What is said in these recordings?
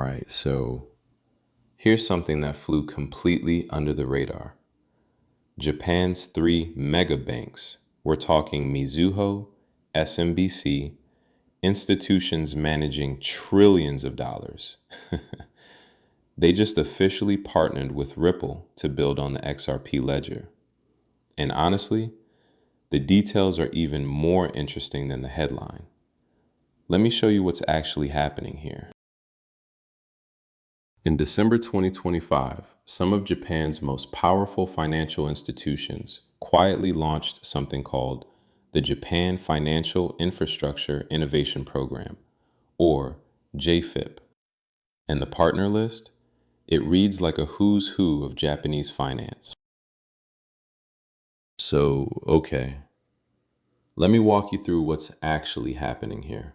right, so here's something that flew completely under the radar. Japan's three megabanks. We're talking Mizuho, SMBC, institutions managing trillions of dollars. They just officially partnered with Ripple to build on the XRP ledger. And honestly, the details are even more interesting than the headline. Let me show you what's actually happening here. In December 2025, some of Japan's most powerful financial institutions quietly launched something called the Japan Financial Infrastructure Innovation Program, or JFIP. And the partner list? It reads like a who's who of Japanese finance. Okay, let me walk you through what's actually happening here.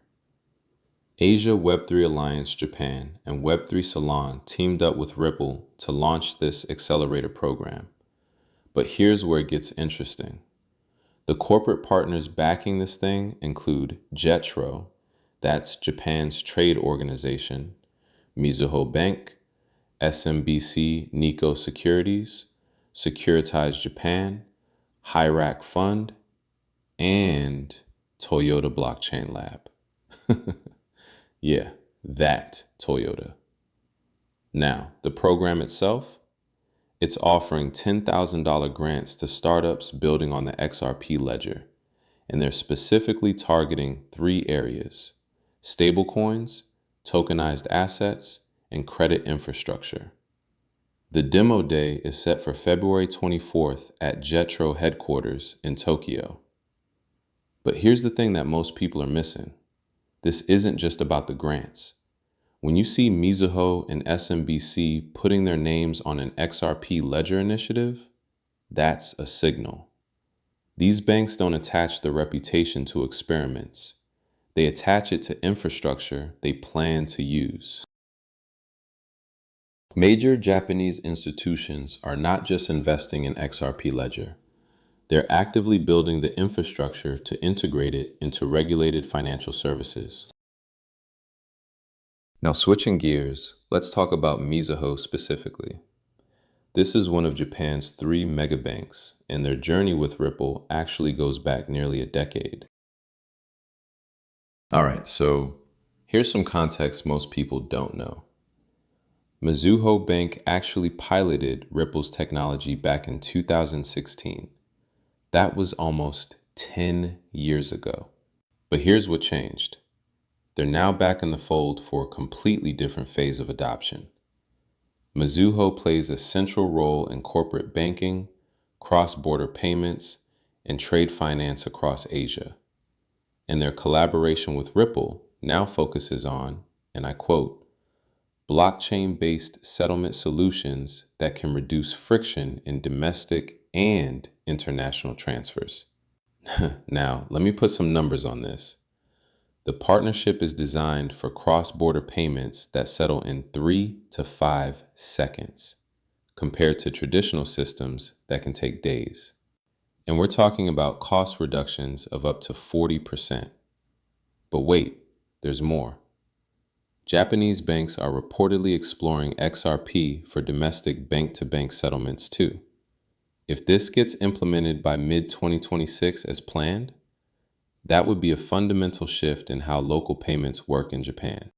Asia Web3 Alliance Japan and Web3 Salon teamed up with Ripple to launch this accelerator program. But here's where it gets interesting. The corporate partners backing this thing include JETRO, that's Japan's trade organization, Mizuho Bank, SMBC Nikko Securities, Securitize Japan, Hyrack Fund, and Toyota Blockchain Lab. Yeah, that Toyota. Now, the program itself, it's offering $10,000 grants to startups building on the XRP ledger, and they're specifically targeting three areas: stablecoins, tokenized assets, and credit infrastructure. The demo day is set for February 24th at JETRO headquarters in Tokyo. But here's the thing that most people are missing. This isn't just about the grants. When you see Mizuho and SMBC putting their names on an XRP ledger initiative, that's a signal. These banks don't attach their reputation to experiments. They attach it to infrastructure they plan to use. Major Japanese institutions are not just investing in XRP ledger. They're actively building the infrastructure to integrate it into regulated financial services. Now, switching gears, let's talk about Mizuho specifically. This is one of Japan's three megabanks, and their journey with Ripple actually goes back nearly a decade. All right, so here's some context most people don't know. Mizuho Bank actually piloted Ripple's technology back in 2016. That was almost 10 years ago. But here's what changed. They're now back in the fold for a completely different phase of adoption. Mizuho plays a central role in corporate banking, cross-border payments, and trade finance across Asia. And their collaboration with Ripple now focuses on, and I quote, blockchain-based settlement solutions that can reduce friction in domestic and international transfers. Now, let me put some numbers on this. The partnership is designed for cross-border payments that settle in 3 to 5 seconds, compared to traditional systems that can take days. And we're talking about cost reductions of up to 40%. But wait, there's more. Japanese banks are reportedly exploring XRP for domestic bank-to-bank settlements too. If this gets implemented by mid-2026 as planned, that would be a fundamental shift in how local payments work in Japan.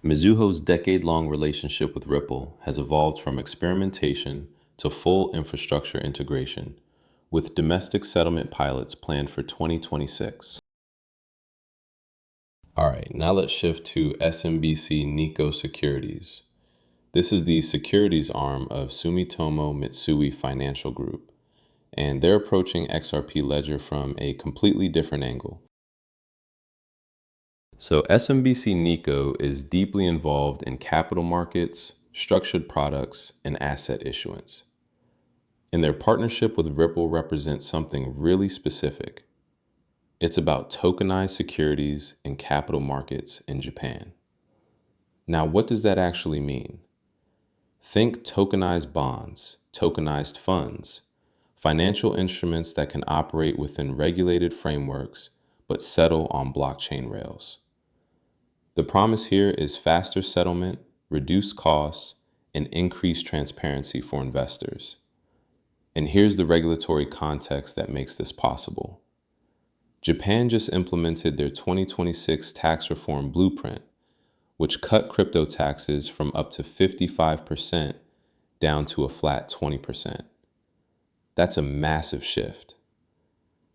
Mizuho's decade-long relationship with Ripple has evolved from experimentation to full infrastructure integration, with domestic settlement pilots planned for 2026. All right, now let's shift to SMBC Nikko Securities. This is the securities arm of Sumitomo Mitsui Financial Group, and they're approaching XRP Ledger from a completely different angle. So SMBC Nikko is deeply involved in capital markets, structured products, and asset issuance. And their partnership with Ripple represents something really specific. It's about tokenized securities and capital markets in Japan. Now, what does that actually mean? Think tokenized bonds, tokenized funds, financial instruments that can operate within regulated frameworks but settle on blockchain rails. The promise here is faster settlement, reduced costs, and increased transparency for investors. And here's the regulatory context that makes this possible. Japan just implemented their 2026 tax reform blueprint, which cut crypto taxes from up to 55% down to a flat 20%. That's a massive shift.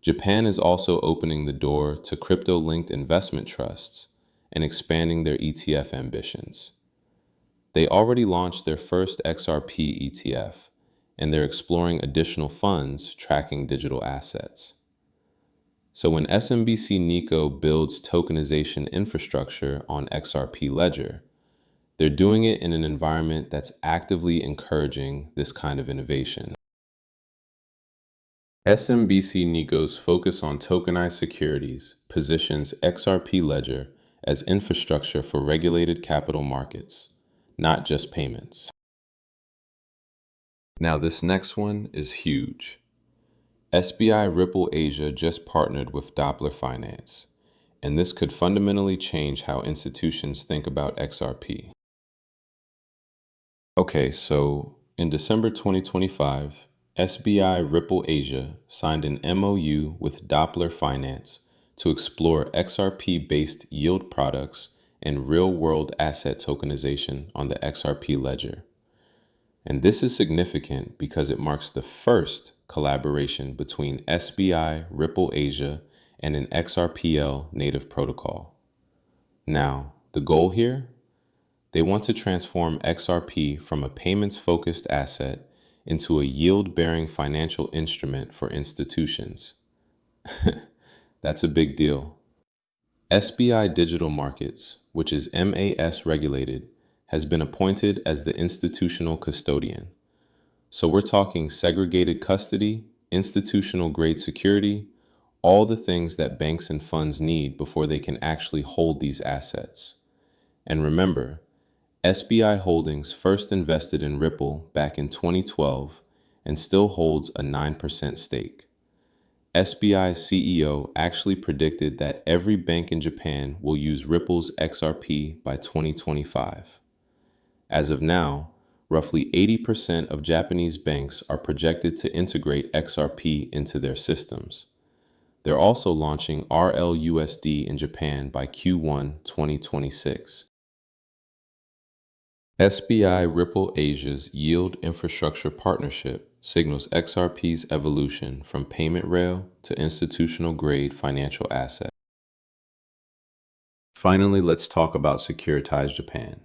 Japan is also opening the door to crypto-linked investment trusts and expanding their ETF ambitions. They already launched their first XRP ETF, and they're exploring additional funds tracking digital assets. So when SMBC Nikko builds tokenization infrastructure on XRP Ledger, they're doing it in an environment that's actively encouraging this kind of innovation. SMBC Nikko's focus on tokenized securities positions XRP Ledger as infrastructure for regulated capital markets, not just payments. Now, this next one is huge. SBI Ripple Asia just partnered with Doppler Finance, and this could fundamentally change how institutions think about XRP. Okay, so in December 2025, SBI Ripple Asia signed an MOU with Doppler Finance to explore XRP-based yield products and real-world asset tokenization on the XRP ledger. And this is significant because it marks the first collaboration between SBI Ripple Asia and an XRPL native protocol. Now, the goal here? They want to transform XRP from a payments-focused asset into a yield-bearing financial instrument for institutions. That's a big deal. SBI Digital Markets, which is MAS regulated, has been appointed as the institutional custodian. So we're talking segregated custody, institutional grade security, all the things that banks and funds need before they can actually hold these assets. And remember, SBI Holdings first invested in Ripple back in 2012 and still holds a 9% stake. SBI's CEO actually predicted that every bank in Japan will use Ripple's XRP by 2025. As of now, roughly 80% of Japanese banks are projected to integrate XRP into their systems. They're also launching RLUSD in Japan by Q1 2026. SBI Ripple Asia's Yield Infrastructure Partnership signals XRP's evolution from payment rail to institutional-grade financial asset. Finally, let's talk about Securitize Japan.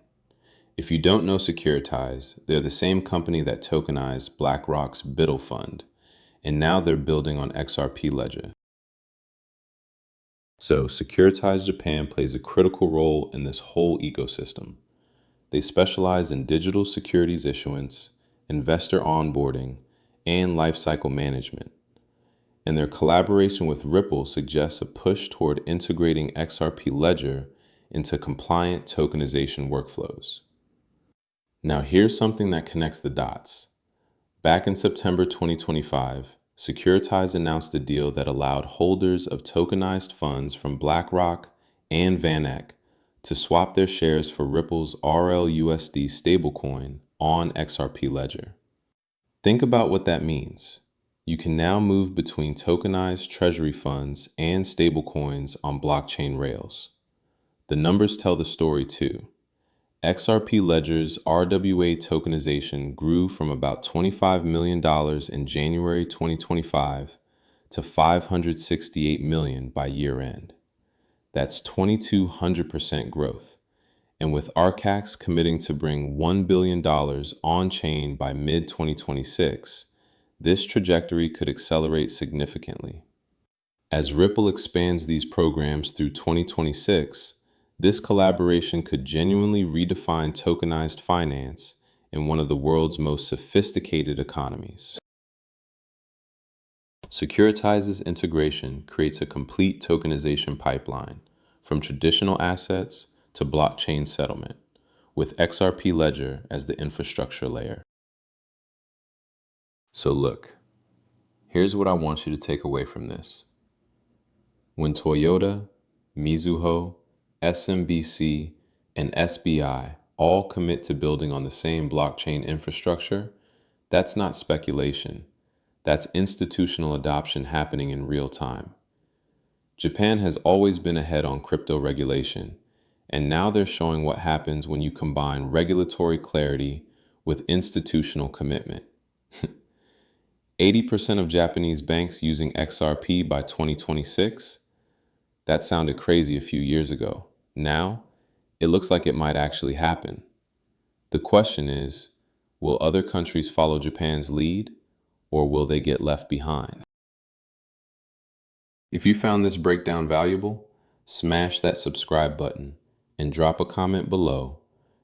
If you don't know Securitize, they're the same company that tokenized BlackRock's Biddle Fund, and now they're building on XRP Ledger. So, Securitize Japan plays a critical role in this whole ecosystem. They specialize in digital securities issuance, investor onboarding, and lifecycle management. And their collaboration with Ripple suggests a push toward integrating XRP Ledger into compliant tokenization workflows. Now, here's something that connects the dots. Back in September 2025, Securitize announced a deal that allowed holders of tokenized funds from BlackRock and VanEck to swap their shares for Ripple's RLUSD stablecoin on XRP Ledger. Think about what that means. You can now move between tokenized treasury funds and stablecoins on blockchain rails. The numbers tell the story too. XRP Ledger's RWA tokenization grew from about $25 million in January 2025 to $568 million by year end. That's 2,200% growth. And with Arcax committing to bring $1 billion on-chain by mid-2026, this trajectory could accelerate significantly. As Ripple expands these programs through 2026, this collaboration could genuinely redefine tokenized finance in one of the world's most sophisticated economies. Securitize's integration creates a complete tokenization pipeline, from traditional assets to blockchain settlement, with XRP Ledger as the infrastructure layer. So look, here's what I want you to take away from this. When Toyota, Mizuho, SMBC, and SBI all commit to building on the same blockchain infrastructure, that's not speculation. That's institutional adoption happening in real time. Japan has always been ahead on crypto regulation, and now they're showing what happens when you combine regulatory clarity with institutional commitment. 80% of Japanese banks using XRP by 2026? That sounded crazy a few years ago. Now, it looks like it might actually happen. The question is, will other countries follow Japan's lead, or will they get left behind? If you found this breakdown valuable, smash that subscribe button and drop a comment below.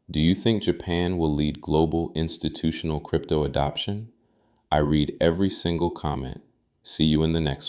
Do you think Japan will lead global institutional crypto adoption? I read every single comment. See you in the next one.